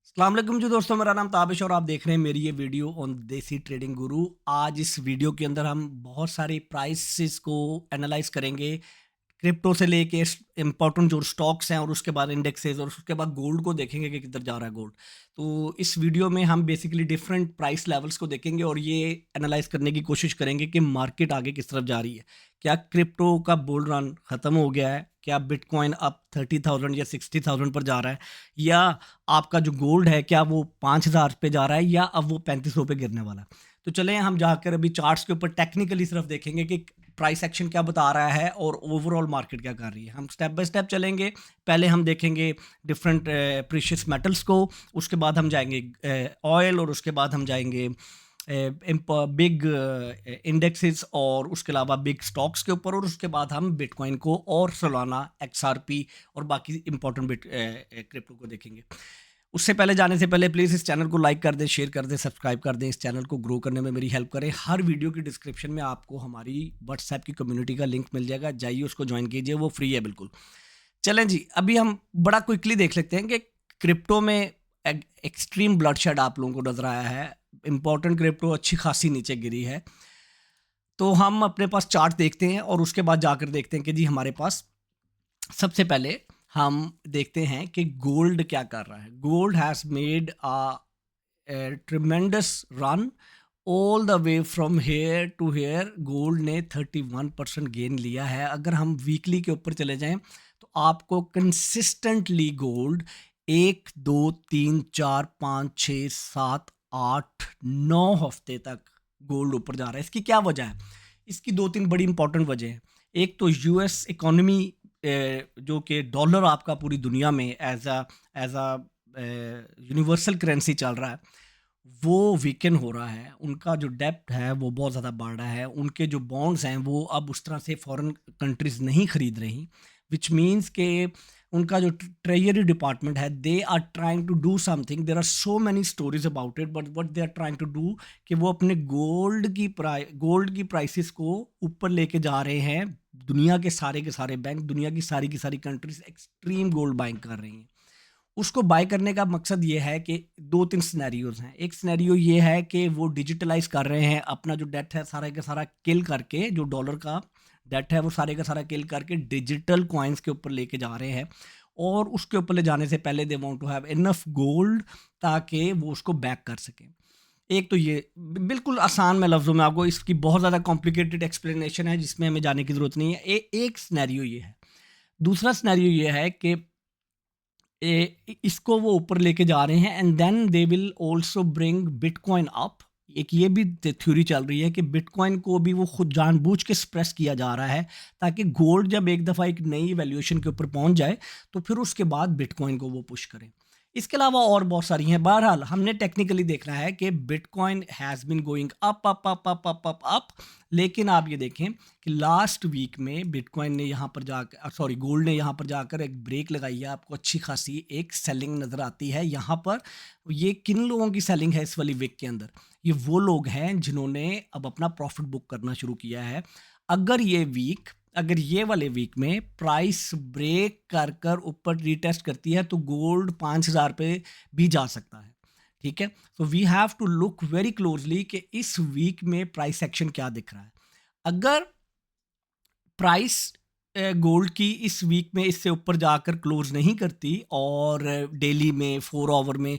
अस्सलाम वालेकुम जी दोस्तों, मेरा नाम ताबिश और आप देख रहे हैं मेरी ये वीडियो ऑन देसी ट्रेडिंग गुरु। आज इस वीडियो के अंदर हम बहुत सारी प्राइसेस को एनालाइज करेंगे, क्रिप्टो से लेके इंपॉर्टेंट जो स्टॉक्स हैं और उसके बाद इंडेक्सेस और उसके बाद गोल्ड को देखेंगे कि किधर जा रहा है गोल्ड। तो इस वीडियो में हम बेसिकली डिफरेंट प्राइस लेवल्स को देखेंगे और ये एनालाइज करने की कोशिश करेंगे कि मार्केट आगे किस तरफ जा रही है। क्या क्रिप्टो का बुल रन ख़त्म हो गया है? क्या बिटकॉइन अब 30,000 या 60,000 पर जा रहा है? या आपका जो गोल्ड है क्या वो 5,000 पे जा रहा है या अब वो 3500 पे गिरने वाला है? तो चलें हम जाकर अभी चार्ट्स के ऊपर टेक्निकली सिर्फ देखेंगे कि प्राइस एक्शन क्या बता रहा है और ओवरऑल मार्केट क्या कर रही है। हम स्टेप बाय स्टेप चलेंगे। पहले हम देखेंगे डिफरेंट प्रीशियस मेटल्स को, उसके बाद हम जाएंगे ऑयल और उसके बाद हम जाएंगे बिग इंडेक्सेस और उसके अलावा बिग स्टॉक्स के ऊपर और उसके बाद हम बिटकॉइन को और सोलाना एक्सआरपी और बाकी इंपॉर्टेंट बिट क्रिप्टो को देखेंगे। उससे पहले जाने से पहले प्लीज़ इस चैनल को लाइक कर दें, शेयर कर दें, सब्सक्राइब कर दें, इस चैनल को ग्रो करने में मेरी हेल्प करें। हर वीडियो की डिस्क्रिप्शन में आपको हमारी व्हाट्सएप की कम्युनिटी का लिंक मिल जाएगा, जाइए उसको ज्वाइन कीजिए, वो फ्री है बिल्कुल। चलें जी, अभी हम बड़ा क्विकली देख लेते हैं कि क्रिप्टो में एक्सट्रीम ब्लडशेड आप लोगों को नजर आया है। इंपॉर्टेंट क्रिप्टो अच्छी खासी नीचे गिरी है। तो हम अपने पास चार्ट देखते हैं और उसके बाद जाकर देखते हैं कि जी हमारे पास सबसे पहले हम देखते हैं कि गोल्ड क्या कर रहा है। Gold has made tremendous run all the way from here to here. Gold ने 31% गेन लिया है। अगर हम वीकली के ऊपर चले जाएं तो आपको कंसिस्टेंटली गोल्ड 1 2 3 4 5 6 7 8 9 हफ्ते तक गोल्ड ऊपर जा रहा है। इसकी क्या वजह है? इसकी दो तीन बड़ी इंपॉर्टेंट वजह हैं। एक तो यूएस इकोनॉमी, जो कि डॉलर आपका पूरी दुनिया में एज अ यूनिवर्सल करेंसी चल रहा है, वो वीकेंड हो रहा है। उनका जो डेब्ट है वो बहुत ज़्यादा बढ़ रहा है। उनके जो बॉन्ड्स हैं वो अब उस तरह से फॉरेन कंट्रीज़ नहीं खरीद रही, विच मीन्स के उनका जो ट्रेजरी डिपार्टमेंट है, they are trying to do something. There are so many stories about it, but what they are trying to do कि वो अपने गोल्ड की प्राइसेस को ऊपर लेके जा रहे हैं। दुनिया के सारे बैंक, दुनिया की सारी कंट्रीज एक्सट्रीम गोल्ड बाइंग कर रही हैं। उसको बाय करने का मकसद ये है कि दो तीन सिनेरियोज हैं। एक सिनेरियो ये है कि वो डिजिटलाइज कर रहे हैं अपना जो डेट है सारा का सारा किल करके, जो डॉलर का डेट है वो सारे का सारा किल करके डिजिटल कॉइन्स के ऊपर लेके जा रहे हैं। और उसके ऊपर ले जाने से पहले they want to have enough gold ताकि वो उसको बैक कर सकें। एक तो ये बिल्कुल आसान में लफ्ज़ों में, आपको इसकी बहुत ज़्यादा कॉम्प्लिकेटेड एक्सप्लेनेशन है जिसमें हमें जाने की ज़रूरत नहीं है। एक सिनेरियो ये है। दूसरा सिनेरियो ये है कि इसको वो ऊपर लेके जा रहे हैं and then they will also bring bitcoin up. एक ये भी थ्योरी चल रही है कि बिटकॉइन को भी वो खुद जानबूझ के स्प्रेस किया जा रहा है ताकि गोल्ड जब एक दफ़ा एक नई वैल्यूएशन के ऊपर पहुंच जाए तो फिर उसके बाद बिटकॉइन को वो पुश करें। इसके अलावा और बहुत सारी हैं। बहरहाल हमने टेक्निकली देखना है कि bitcoin has been going up up up up up up up. लेकिन आप ये देखें कि लास्ट वीक में बिटकॉइन ने यहाँ पर जाकर, सॉरी, गोल्ड ने यहाँ पर जाकर एक ब्रेक लगाई है। आपको अच्छी खासी एक सेलिंग नज़र आती है यहाँ पर। ये किन लोगों की सेलिंग है इस वाली वीक के अंदर? ये वो लोग हैं जिन्होंने अब अपना प्रॉफिट बुक करना शुरू किया है। अगर ये वाले वीक में प्राइस ब्रेक कर कर ऊपर रीटेस्ट करती है तो गोल्ड 5,000 पे भी जा सकता है। ठीक है, तो we have to look very closely कि इस वीक में प्राइस एक्शन क्या दिख रहा है। अगर प्राइस गोल्ड की इस वीक में इससे ऊपर जाकर क्लोज नहीं करती और डेली में 4 आवर में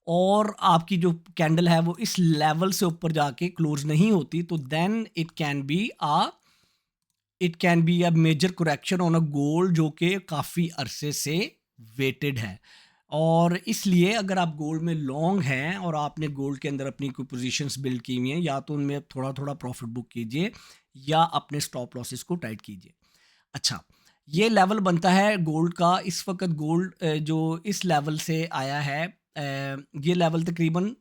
और आपकी जो कैंडल है वो इस लेवल से ऊपर जाके क्लोज नहीं होती, तो then it can be a major correction on a gold जो कि काफ़ी अरसे से वेटेड है। और इसलिए अगर आप गोल्ड में लॉन्ग हैं और आपने गोल्ड के अंदर अपनी कोई पोजीशंस बिल्ड की हुई हैं, या तो उनमें थोड़ा थोड़ा प्रॉफिट बुक कीजिए या अपने स्टॉप लॉसेस को टाइट कीजिए। अच्छा, ये लेवल बनता है गोल्ड का। इस वक्त गोल्ड जो इस लेवल से आया है, ये लेवल तकरीबन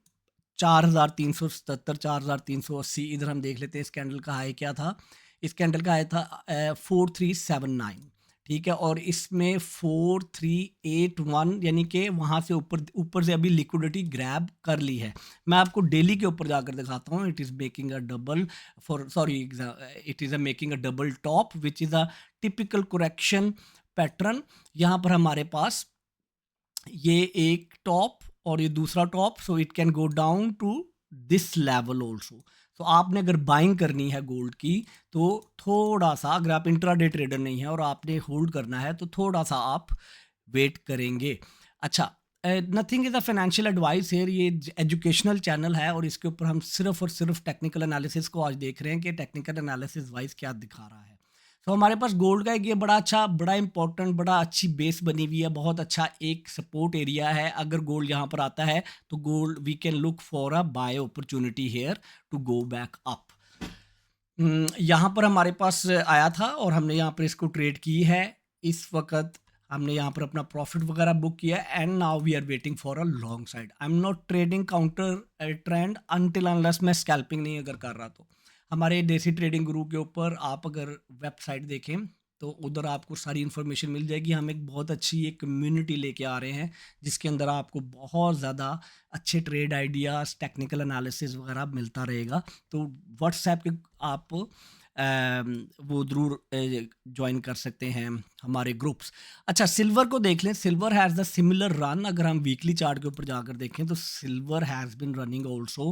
4,377 4,380। इधर हम देख लेते हैं इस कैंडल का हाई क्या था। इस कैंडल का हाई था 4,379। ठीक है, और इसमें 4,381, यानी कि वहाँ से ऊपर ऊपर से अभी लिक्विडिटी ग्रैब कर ली है। मैं आपको डेली के ऊपर जाकर दिखाता हूँ। It is making a double for sorry it is a making a double top which is a typical correction pattern. यहाँ पर हमारे पास ये एक टॉप और ये दूसरा top, so it can go down to this level also. तो आपने अगर बाइंग करनी है गोल्ड की, तो थोड़ा सा, अगर आप इंट्राडे ट्रेडर नहीं है और आपने होल्ड करना है, तो थोड़ा सा आप वेट करेंगे। अच्छा, nothing is a financial advice here, ये एजुकेशनल चैनल है और इसके ऊपर हम सिर्फ और सिर्फ टेक्निकल एनालिसिस को आज देख रहे हैं कि टेक्निकल एनालिसिस वाइज क्या दिखा रहा है। तो हमारे पास गोल्ड का एक ये बड़ा अच्छा, बड़ा इंपॉर्टेंट, बड़ा अच्छी बेस बनी हुई है, बहुत अच्छा एक सपोर्ट एरिया है। अगर गोल्ड यहाँ पर आता है तो gold we can look for a buy opportunity here to go back up. यहाँ पर हमारे पास आया था और हमने यहाँ पर इसको ट्रेड की है। इस वक्त हमने यहाँ पर अपना प्रॉफिट वगैरह बुक किया and now we are waiting for a long side. I am not trading counter trend until unless मैं स्कैल्पिंग नहीं अगर कर रहा। तो हमारे देसी ट्रेडिंग गुरु के ऊपर आप अगर वेबसाइट देखें तो उधर आपको सारी इन्फॉर्मेशन मिल जाएगी। हम एक बहुत अच्छी एक कम्युनिटी लेके आ रहे हैं जिसके अंदर आपको बहुत ज़्यादा अच्छे ट्रेड आइडियाज़, टेक्निकल एनालिसिस वगैरह मिलता रहेगा। तो व्हाट्सएप के आप वो ज़रूर ज्वाइन कर सकते हैं हमारे ग्रुप्स। अच्छा, सिल्वर को देख लें। Silver has the similar run. अगर हम वीकली चार्ट के ऊपर जाकर देखें तो silver has been running also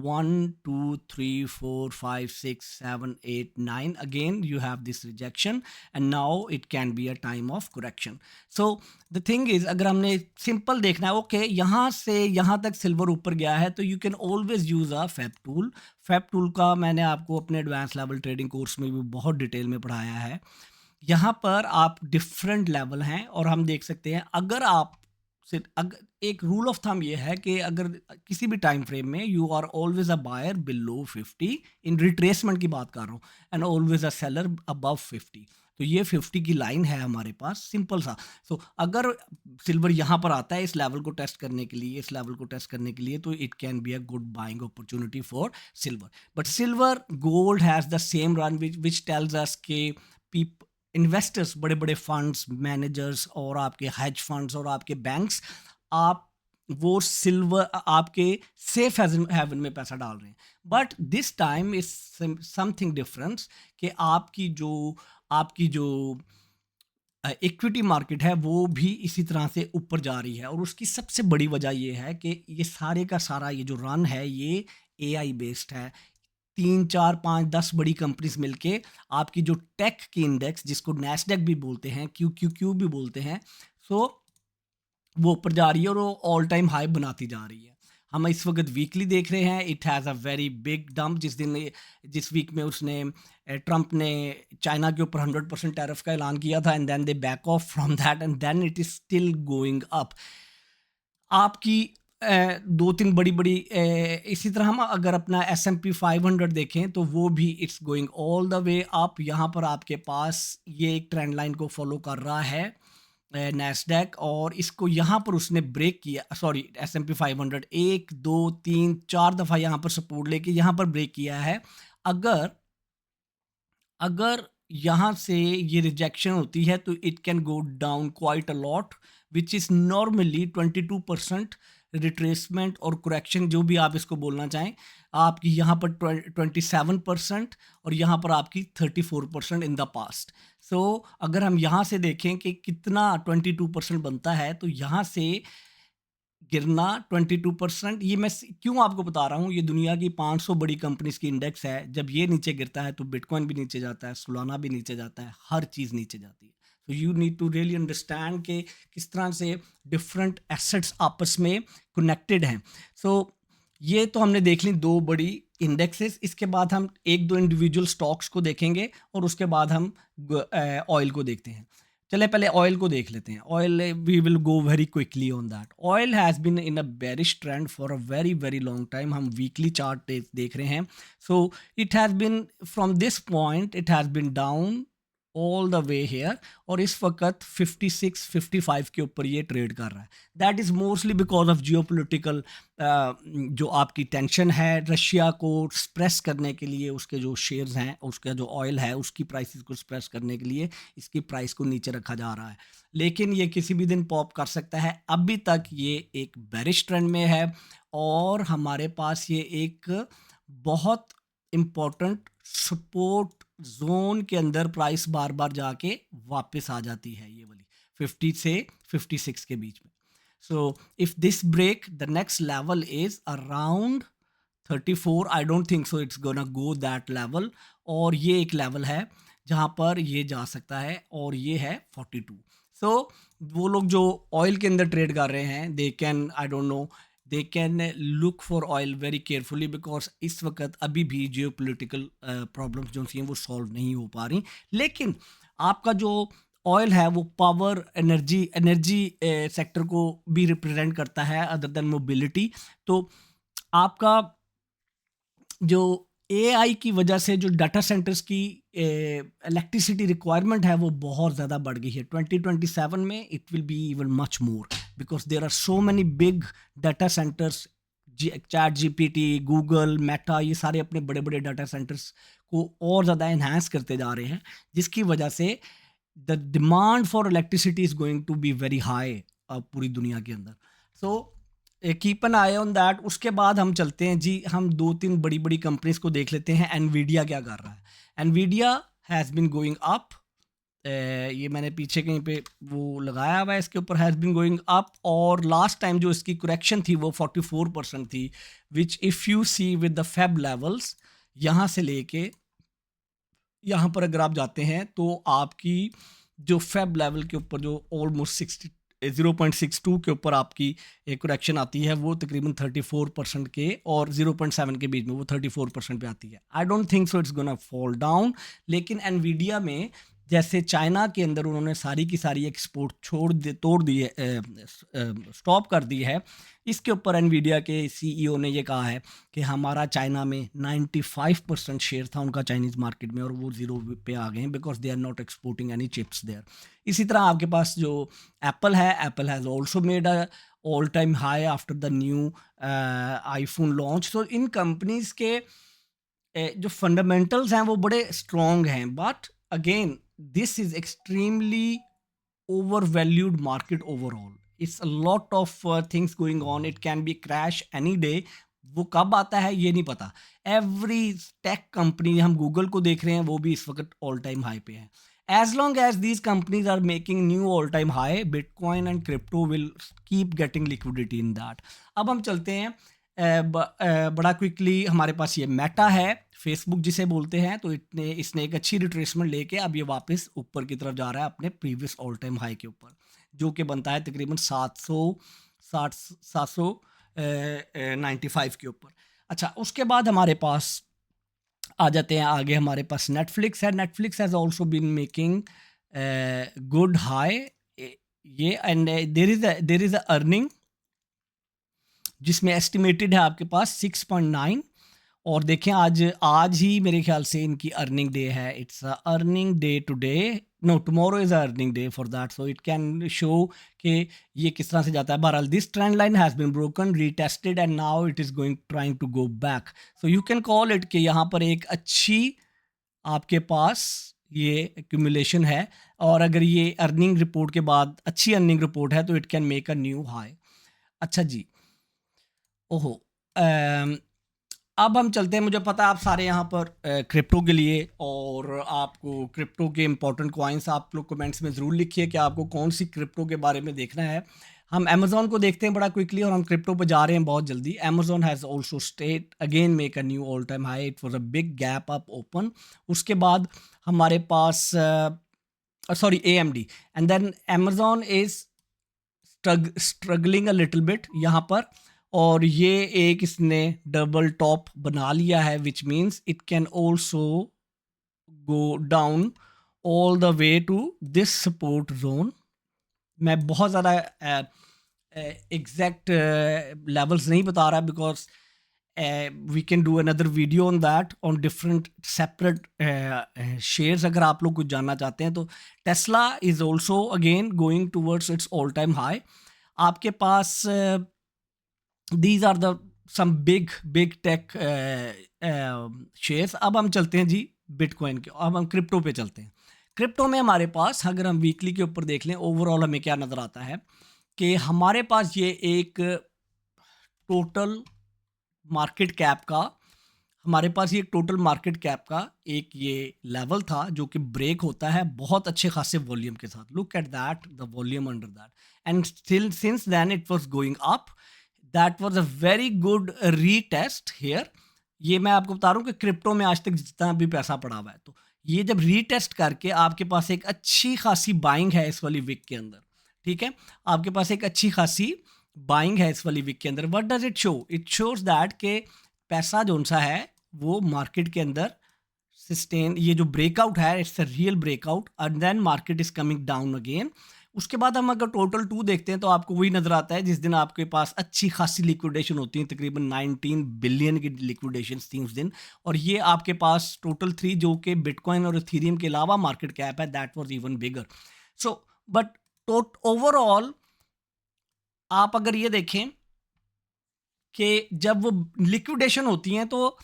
1 2 3 4 5 6 7 8 9। Again you have this rejection and now it can be a time of correction. So the thing is, अगर हमने सिंपल देखना है, ओके यहाँ से यहाँ तक सिल्वर ऊपर गया है, तो you can always use a fib tool. Fib tool का मैंने आपको अपने एडवांस लेवल ट्रेडिंग कोर्स में भी बहुत डिटेल में पढ़ाया है। यहाँ पर आप डिफरेंट लेवल हैं और हम देख सकते हैं, अगर आप एक रूल ऑफ थंब ये है कि अगर किसी भी टाइम फ्रेम में you are always a buyer below 50, इन रिट्रेसमेंट की बात कर रहा हूँ, and always a seller above 50। तो ये 50 की लाइन है हमारे पास, सिंपल सा। तो अगर सिल्वर यहाँ पर आता है इस लेवल को टेस्ट करने के लिए, इस लेवल को टेस्ट करने के लिए, तो it can be a good buying opportunity for silver. But silver gold has the same run which tells us के इन्वेस्टर्स, बड़े बड़े फंड्स मैनेजर्स और आपके हेज फंड्स और आपके बैंक्स, आप वो सिल्वर आपके सेफ हेवन में पैसा डाल रहे हैं। But this time is something difference कि आपकी जो इक्विटी मार्केट है वो भी इसी तरह से ऊपर जा रही है। और उसकी सबसे बड़ी वजह ये है कि ये सारे का सारा ये जो रन है ये एआई बेस्ड है। 3 4 5 10 बड़ी कंपनीज मिलके आपकी जो टेक की इंडेक्स, जिसको नैस्डैक भी बोलते हैं, क्यू भी बोलते हैं, सो वो ऊपर जा रही है और वो ऑल टाइम हाई बनाती जा रही है। हम इस वक्त वीकली देख रहे हैं, it has a very big dump. जिस वीक में उसने ट्रंप ने चाइना के ऊपर 100% टैरिफ का ऐलान किया था, and then they back off from that and then it is still going up. आपकी दो तीन बड़ी बड़ी इसी तरह हम अगर अपना S&P 500 देखें तो वो भी it's going all the way up. यहाँ पर आपके पास ये एक ट्रेंड लाइन को फॉलो कर रहा है नैस्डैक, और इसको यहाँ पर उसने ब्रेक किया, सॉरी S&P 500 1 2 3 4 दफ़ा यहाँ पर सपोर्ट लेके यहाँ पर ब्रेक किया है। अगर अगर यहाँ से ये रिजेक्शन होती है तो it can go down quite a lot, which is normally 22% retracement और करेक्शन, जो भी आप इसको बोलना चाहें। आपकी यहाँ पर 27% और यहाँ पर आपकी 34% इन द पास्ट। सो अगर हम यहाँ से देखें कि कितना 22% बनता है, तो यहाँ से गिरना 22%, ये मैं क्यों आपको बता रहा हूँ, ये दुनिया की 500 बड़ी कंपनीज की इंडेक्स है। जब ये नीचे गिरता है तो बिटकॉइन भी नीचे जाता है, सोलाना भी नीचे जाता है, हर चीज़ नीचे जाती है। तो you need to really understand कि किस तरह से डिफरेंट एसेट्स आपस में कनेक्टेड हैं। सो ये तो हमने देख ली दो बड़ी इंडेक्सेस। इसके बाद हम एक दो इंडिविजुअल स्टॉक्स को देखेंगे और उसके बाद हम ऑयल को देखते हैं। चले पहले ऑयल को देख लेते हैं। Oil, we will go very quickly on that. Oil has been in a bearish trend for a very very long time. हम वीकली चार्ट देख रहे हैं। So it has been from this point it has been down all the way here, और इस वक्त 56 55 के ऊपर ये ट्रेड कर रहा है। That is mostly because of geopolitical जो आपकी टेंशन है, रशिया को स्प्रेस करने के लिए उसके जो शेयर्स हैं, उसका जो ऑयल है उसकी प्राइसेस को स्प्रेस करने के लिए इसकी प्राइस को नीचे रखा जा रहा है। लेकिन ये किसी भी दिन पॉप कर सकता है। अभी तक ये एक बेरिश ट्रेंड में है और हमारे पास ये एक बहुत इम्पोर्टेंट सपोर्ट जोन के अंदर प्राइस बार बार जाके वापस आ जाती है, ये वाली 50 से 56 के बीच में। So if this break, the next level is around 34. I don't think so it's gonna go that level. और ये एक लेवल है जहाँ पर ये जा सकता है, और ये है 42. सो वो लोग जो ऑयल के अंदर ट्रेड कर रहे हैं, they can, I don't know, they can look for oil very carefully, because इस वक्त अभी भी जियो पोलिटिकल प्रॉब्लम्स जो हैं वो सॉल्व नहीं हो पा रही. लेकिन आपका जो ऑयल है वो पावर, एनर्जी सेक्टर को भी रिप्रेजेंट करता है अदर देन मोबिलिटी. तो आपका जो एआई की वजह से जो डाटा सेंटर्स की इलेक्ट्रिसिटी रिक्वायरमेंट है वो बहुत ज़्यादा बढ़ गई है. 2027 में it will be even much more, because there are so many big data centres. ChatGPT, Google, Meta, ये सारे अपने बड़े बड़े डाटा सेंटर्स को और ज़्यादा इन्हांस करते जा रहे हैं, जिसकी वजह से the demand for electricity is going to be very high पूरी दुनिया के अंदर. So keep an eye on that. उसके बाद हम चलते हैं जी, हम 2-3 बड़ी बड़ी कंपनीज को देख लेते हैं. एनवीडिया क्या कर रहा है. Nvidia has been going up. ये मैंने पीछे कहीं पे वो लगाया हुआ है, इसके ऊपर हैज़ बिन गोइंग अप. और लास्ट टाइम जो इसकी करेक्शन थी वो 44% थी, which if you see with the fib levels, यहाँ से लेके यहाँ पर अगर आप जाते हैं तो आपकी जो फेब लेवल के ऊपर जो ऑलमोस्ट 0.62 के ऊपर आपकी एक करेक्शन आती है, वो तकरीबन 34% के और 0.7 के बीच में वो 34% पे आती है. I don't think so it's gonna fall down. लेकिन एनवीडिया में जैसे चाइना के अंदर उन्होंने सारी की सारी एक्सपोर्ट तोड़ दी है, स्टॉप कर दी है, इसके ऊपर एनवीडिया के सीईओ ने ये कहा है कि हमारा चाइना में 95% शेयर था उनका चाइनीज़ मार्केट में, और वो ज़ीरो पे आ गए हैं because they are not exporting any chips there. इसी तरह आपके पास जो एप्पल है, Apple has also made a all time high after the new iPhone launch. So इन कंपनीज़ के जो फंडामेंटल्स हैं वो बड़े स्ट्रॉन्ग हैं. But again this is extremely overvalued market overall. It's a lot of things going on. It can be crash any day. वो कब आता है ये नहीं पता. Every tech company, हम गूगल को देख रहे हैं, वो भी इस वक्त ऑल टाइम हाई पे है. As long as these companies are making new all time high, Bitcoin and crypto will keep getting liquidity in that. अब हम चलते हैं बड़ा क्विकली. हमारे पास ये मेटा है, फेसबुक जिसे बोलते हैं. तो इसने एक अच्छी रिट्रेसमेंट लेके अब ये वापस ऊपर की तरफ जा रहा है अपने प्रीवियस ऑल टाइम हाई के ऊपर, जो कि बनता है तकरीबन 795 के ऊपर. अच्छा, उसके बाद हमारे पास आ जाते हैं आगे. हमारे पास नेटफ्लिक्स है. Netflix has also been making good high ये, and there is a earning जिसमें एस्टिमेटेड है आपके पास 6.9. और देखें आज ही मेरे ख्याल से इनकी अर्निंग डे है. It's a earning day today, no tomorrow is a earning day for that. So it can show कि ये किस तरह से जाता है. बहरहाल this trend line has been broken, retested, and now it is going trying to go back. So you can call it कि यहाँ पर एक अच्छी आपके पास ये एक्यूमुलेशन है, और अगर ये अर्निंग रिपोर्ट के बाद अच्छी अर्निंग रिपोर्ट है तो it can make a new high. अच्छा जी, ओहो, अब हम चलते हैं. मुझे पता है आप सारे यहाँ पर क्रिप्टो के लिए, और आपको क्रिप्टो के इंपॉर्टेंट कॉइन्स आप लोग कमेंट्स में ज़रूर लिखिए कि आपको कौन सी क्रिप्टो के बारे में देखना है. हम अमेज़ॉन को देखते हैं बड़ा क्विकली, और हम क्रिप्टो पे जा रहे हैं बहुत जल्दी. Amazon has also state again make a new all time high. It was a big gap up open. उसके बाद हमारे पास sorry AMD, and then Amazon is struggling a little bit यहाँ पर, और ये एक इसने डबल टॉप बना लिया है, which means it can also go down all the way to this support zone. मैं बहुत ज़्यादा एग्जैक्ट लेवल्स नहीं बता रहा, because we can do another video on that on different separate shares अगर आप लोग कुछ जानना चाहते हैं. तो Tesla is also again going towards its all time high. आपके पास these are the some big tech shares. अब हम चलते हैं जी बिटकॉइन के. अब हम क्रिप्टो पे चलते हैं. क्रिप्टो में हमारे पास अगर हम वीकली के ऊपर देख लें, ओवरऑल हमें क्या नज़र आता है कि हमारे पास ये एक टोटल मार्केट कैप का हमारे पास ये टोटल मार्केट कैप का एक ये लेवल था जो कि ब्रेक होता है बहुत अच्छे खासे वॉल्यूम के साथ. Look at that, the volume under that, and still since then it was going up. That was a very good retest here. ये मैं आपको बता रहा हूँ कि क्रिप्टो में आज तक जितना भी पैसा पड़ा हुआ है, तो ये जब रीटेस्ट करके आपके पास एक अच्छी खासी बाइंग है इस वाली वीक के अंदर. ठीक है, आपके पास एक अच्छी खासी बाइंग है इस वाली वीक के अंदर. What does it show? It shows that के पैसा जो सा है वो मार्केट के अंदर सस्टेन, ये जो ब्रेकआउट है it's a real breakout, and then market is coming down again. उसके बाद हम अगर टोटल 2 देखते हैं तो आपको वही नजर आता है जिस दिन आपके पास अच्छी खासी लिक्विडेशन होती है, तकरीबन 19 बिलियन की लिक्विडेशन थी उस दिन. और ये आपके पास टोटल 3 जो कि बिटकॉइन और इथेरियम के अलावा मार्केट कैप है, that was even bigger. So but overall आप अगर ये देखें कि जब वो लिक्विडेशन होती हैं तो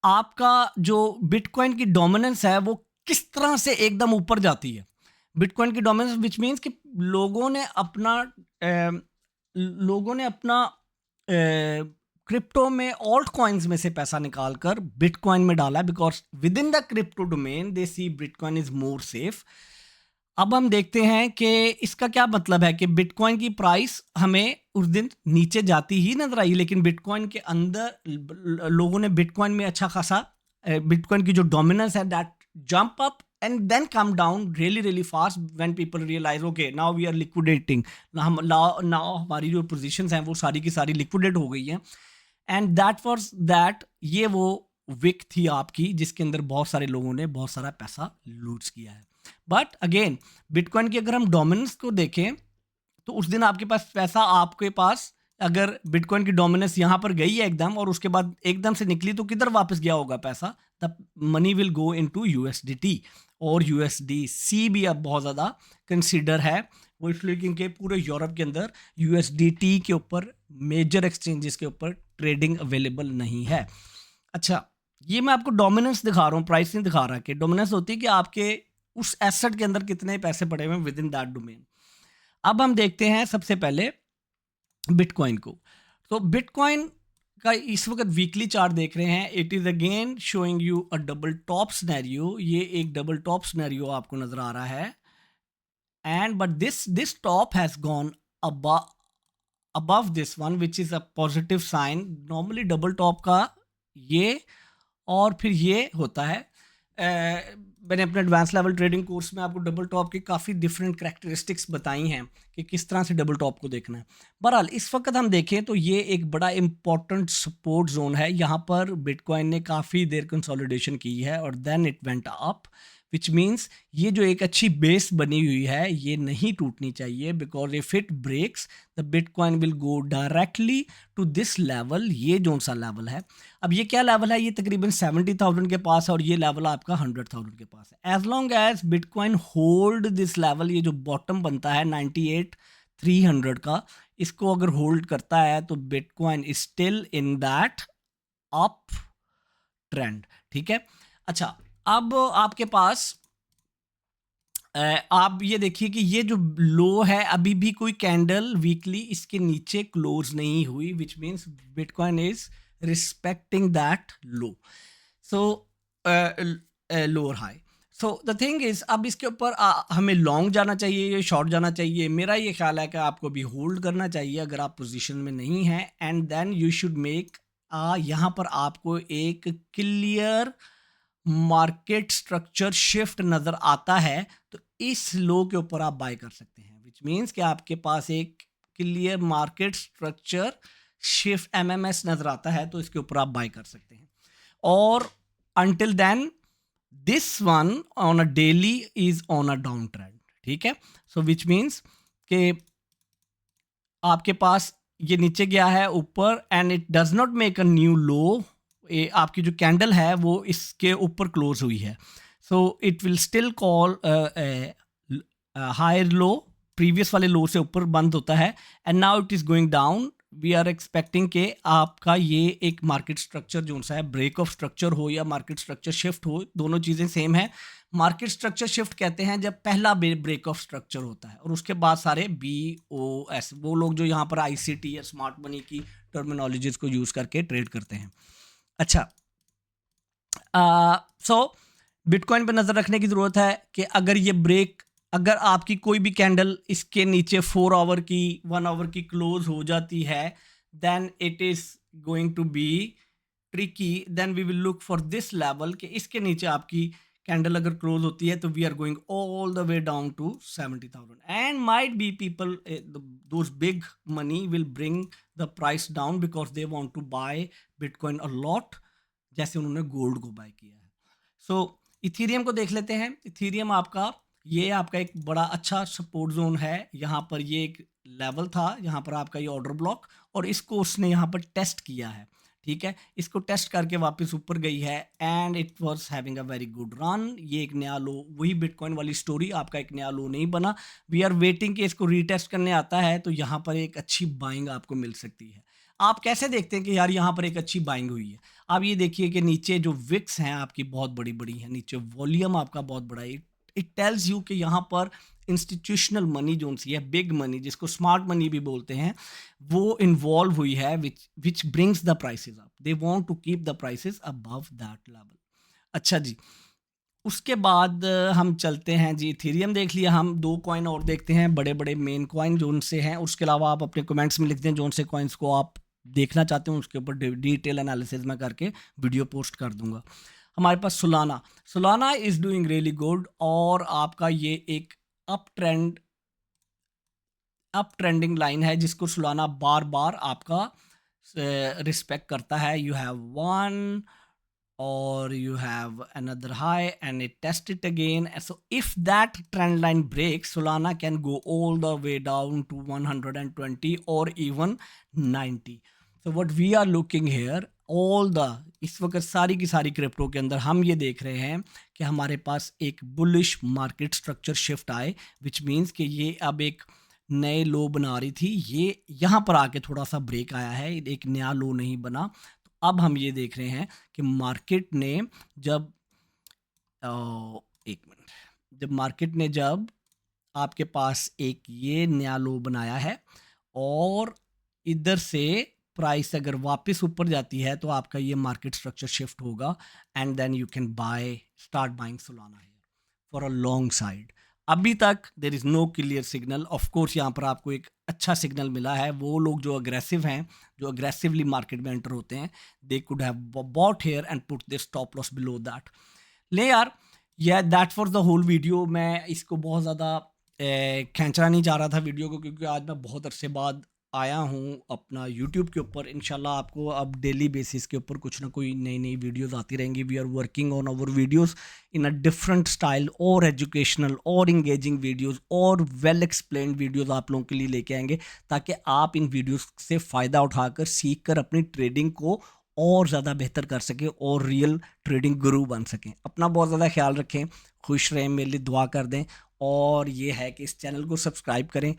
आपका जो बिटकॉइन की डोमिनेंस है वो किस तरह से एकदम ऊपर जाती है. बिटकॉइन की डोमिनेंस विच मीन्स कि लोगों ने अपना क्रिप्टो में ऑल्ट कॉइन्स में से पैसा निकालकर बिटकॉइन में डाला, because within the crypto domain they see bitcoin is more safe. अब हम देखते हैं कि इसका क्या मतलब है कि बिटकॉइन की प्राइस हमें उस दिन नीचे जाती ही नजर आई, लेकिन बिटकॉइन के अंदर लोगों ने बिटकॉइन में अच्छा खासा बिटकॉइन की जो डोमिनेंस है that jump up and then come down really fast when people realise okay now we are liquidating. Now हमारी जो पोजीशंस हैं वो सारी की सारी लिक्विडेट हो गई हैं. एंड दैट वाज दैट, ये वो विक थी आपकी जिसके अंदर बहुत सारे लोगों ने बहुत सारा पैसा लूज किया है. बट अगेन बिटकॉइन की अगर हम डोमिनेंस को देखें तो उस दिन आपके पास पैसा, आपके पास अगर बिटकॉइन की डोमिनेंस यहाँ पर गई है एकदम और उसके बाद एकदम से निकली तो किधर वापस गया होगा पैसा? The money will go into USDT और यूएसडीसी भी अब बहुत ज़्यादा कंसीडर है. वो इसलिए क्योंकि पूरे यूरोप के अंदर यूएसडीटी के ऊपर मेजर एक्सचेंजेस के ऊपर ट्रेडिंग अवेलेबल नहीं है. अच्छा, ये मैं आपको डोमिनेंस दिखा रहा हूँ, प्राइस नहीं दिखा रहा. कि डोमिनेंस होती है कि आपके उस एसेट के अंदर कितने पैसे पड़े हुए हैं विद इन दैट डोमेन. अब हम देखते हैं सबसे पहले बिटकॉइन को. तो बिटकॉइन का इस वक्त वीकली चार्ट देख रहे हैं. It is again showing you a double top scenario. ये एक डबल टॉप सिनेरियो आपको नजर आ रहा है. And but this top has gone above this one which is a positive sign. normally double top का ये और फिर ये होता है. मैंने अपने एडवांस लेवल ट्रेडिंग कोर्स में आपको डबल टॉप की काफ़ी डिफरेंट करैक्टरिस्टिक्स बताई हैं कि किस तरह से डबल टॉप को देखना है. बहरहाल इस वक्त हम देखें तो ये एक बड़ा इंपॉर्टेंट सपोर्ट जोन है. यहाँ पर बिटकॉइन ने काफ़ी देर कंसोलिडेशन की है और then it went up, which means ये जो एक अच्छी बेस बनी हुई है ये नहीं टूटनी चाहिए, because if it breaks the bitcoin will go directly to this level. ये जो सा लेवल है, अब ये क्या लेवल है? ये तकरीबन 70,000 के पास है और ये लेवल आपका 100,000 के पास है. As long as bitcoin hold this level, ये जो बॉटम बनता है 98,300 का, इसको अगर होल्ड करता है तो bitcoin is still in that up trend. ठीक है. अच्छा, अब आपके पास आप ये देखिए कि ये जो लो है अभी भी कोई कैंडल वीकली इसके नीचे क्लोज नहीं हुई, which means bitcoin is respecting that low. So lower high. So the thing is, अब इसके ऊपर हमें लॉन्ग जाना चाहिए या शॉर्ट जाना चाहिए? मेरा ये ख्याल है कि आपको अभी होल्ड करना चाहिए अगर आप पोजीशन में नहीं हैं. And then you should make, यहाँ पर आपको एक क्लियर मार्केट स्ट्रक्चर शिफ्ट नज़र आता है तो इस लो के ऊपर आप बाय कर सकते हैं, विच मीन्स कि आपके पास एक clear market structure shift MMS नज़र आता है तो इसके ऊपर आप बाय कर सकते हैं. और until then this one on a daily is on a down trend. ठीक है. सो विच मीन्स कि आपके पास ये नीचे गया है ऊपर and it does not make a new low. आपकी जो कैंडल है वो इसके ऊपर क्लोज हुई है. So it will still call higher low, previous वाले लो से ऊपर बंद होता है. And now it is going down. We are expecting कि आपका ये एक मार्केट स्ट्रक्चर जो सा है, ब्रेक ऑफ स्ट्रक्चर हो या मार्केट स्ट्रक्चर शिफ्ट हो, दोनों चीज़ें सेम है. मार्केट स्ट्रक्चर शिफ्ट कहते हैं जब पहला ब्रेक ऑफ स्ट्रक्चर होता है और उसके बाद सारे BOS, वो लोग जो यहाँ पर ICT या स्मार्ट मनी की टर्मिनोलॉजीज को यूज़ करके ट्रेड करते हैं. अच्छा, सो बिटकॉइन पे नज़र रखने की ज़रूरत है कि अगर ये ब्रेक, अगर आपकी कोई भी कैंडल इसके नीचे 4 आवर की 1 आवर की क्लोज हो जाती है, then it is going to be tricky. Then we will look for this level कि इसके नीचे आपकी कैंडल अगर क्लोज होती है तो we are going all the way down to 70,000 and might be people those big money will bring the price down because they want to buy bitcoin a lot, जैसे उन्होंने गोल्ड को bye किया है। सो Ethereum को देख लेते हैं। Ethereum आपका, ये आपका एक बड़ा अच्छा सपोर्ट जोन है। यहाँ पर ये एक लेवल था, यहाँ पर आपका ये ऑर्डर ब्लॉक, और इसको उसने यहाँ पर टेस्ट किया है, ठीक है। इसको टेस्ट करके वापस ऊपर गई है and it was having a very good run. ये एक नया लो, वही बिटकॉइन वाली स्टोरी, आपका एक नया लो नहीं बना। वी आर वेटिंग कि इसको रीटेस्ट करने आता है तो यहाँ पर एक अच्छी बाइंग आपको मिल सकती है। आप कैसे देखते हैं कि यार यहाँ पर एक अच्छी बाइंग हुई है? आप ये देखिए कि नीचे जो विक्स हैं आपकी बहुत बड़ी बड़ी हैं, नीचे वॉल्यूम आपका बहुत बड़ा है। इट टेल्स यू कि यहाँ पर इंस्टीट्यूशनल मनी जो सी है, बिग मनी जिसको स्मार्ट मनी भी बोलते हैं, वो इन्वॉल्व हुई है, which brings the prices up. They want to keep the prices above that level. अच्छा जी, उसके बाद हम चलते हैं जी, इथेरियम देख लिया। हम 2 कॉइन और देखते हैं, बड़े बड़े मेन कॉइन जो उनसे हैं। उसके अलावा आप अपने कमेंट्स में लिख दें जो से कॉइन्स को आप देखना चाहते हैं, उसके ऊपर डिटेल एनालिसिस में करके वीडियो पोस्ट कर दूंगा। हमारे पास Solana, Solana is doing really good, और आपका ये एक up trend, up trending line है जिसको सोलाना बार बार आपका रिस्पेक्ट करता है। You have one or you have another high and it test it again. So if that trend line breaks, Solana can go all the way down to 120 or even 90. So what we are looking here, all the, इस वक्त सारी की सारी crypto के अंदर हम ये देख रहे हैं कि हमारे पास एक बुलिश मार्केट स्ट्रक्चर शिफ्ट आए, विच मीन्स कि ये अब एक नए लो बना रही थी, ये यहाँ पर आके थोड़ा सा ब्रेक आया है, एक नया लो नहीं बना। अब हम ये देख रहे हैं कि मार्केट ने जब एक मिनट, जब मार्केट ने जब आपके पास एक ये नया लो बनाया है और इधर से प्राइस अगर वापस ऊपर जाती है तो आपका ये मार्केट स्ट्रक्चर शिफ्ट होगा and then you can buy, start buying solana here for a long side. अभी तक there is no clear signal. Of course यहाँ पर आपको एक अच्छा सिग्नल मिला है। वो लोग जो अग्रेसिव हैं, जो अग्रेसिवली मार्केट में एंटर होते हैं, they could have bought here and put this stop loss below that. ले यार, that for the whole video. मैं इसको बहुत ज़्यादा खींचना नहीं चाह रहा था वीडियो को, क्योंकि आज मैं बहुत अरसे बाद आया हूँ अपना यूट्यूब के ऊपर। इंशाल्लाह आपको अब डेली बेसिस के ऊपर कुछ ना कोई नई नई वीडियोस आती रहेंगी। We are working on our videos in a different style, और एजुकेशनल और इंगेजिंग वीडियोस और वेल एक्सप्लेन्ड वीडियोस आप लोगों के लिए लेके आएंगे, ताकि आप इन वीडियोस से फ़ायदा उठाकर, सीख कर अपनी ट्रेडिंग को और ज़्यादा बेहतर कर सकें और रियल ट्रेडिंग गुरु बन सकें। अपना बहुत ज़्यादा ख्याल रखें, खुश रहें, मेरे लिए दुआ कर दें, और ये है कि इस चैनल को सब्सक्राइब करें।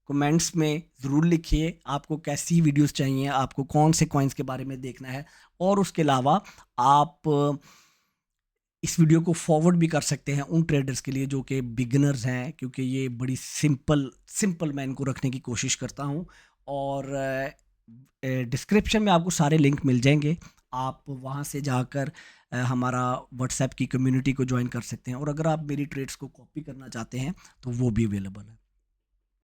कमेंट्स में ज़रूर लिखिए आपको कैसी वीडियोस चाहिए, आपको कौन से कॉइन्स के बारे में देखना है, और उसके अलावा आप इस वीडियो को फॉरवर्ड भी कर सकते हैं उन ट्रेडर्स के लिए जो कि बिगिनर्स हैं, क्योंकि ये बड़ी सिंपल मैं इनको रखने की कोशिश करता हूँ। और डिस्क्रिप्शन में आपको सारे लिंक मिल जाएंगे, आप वहाँ से जाकर हमारा व्हाट्सएप की कम्युनिटी को ज्वाइन कर सकते हैं, और अगर आप मेरी ट्रेड्स को कॉपी करना चाहते हैं तो वो भी अवेलेबल है।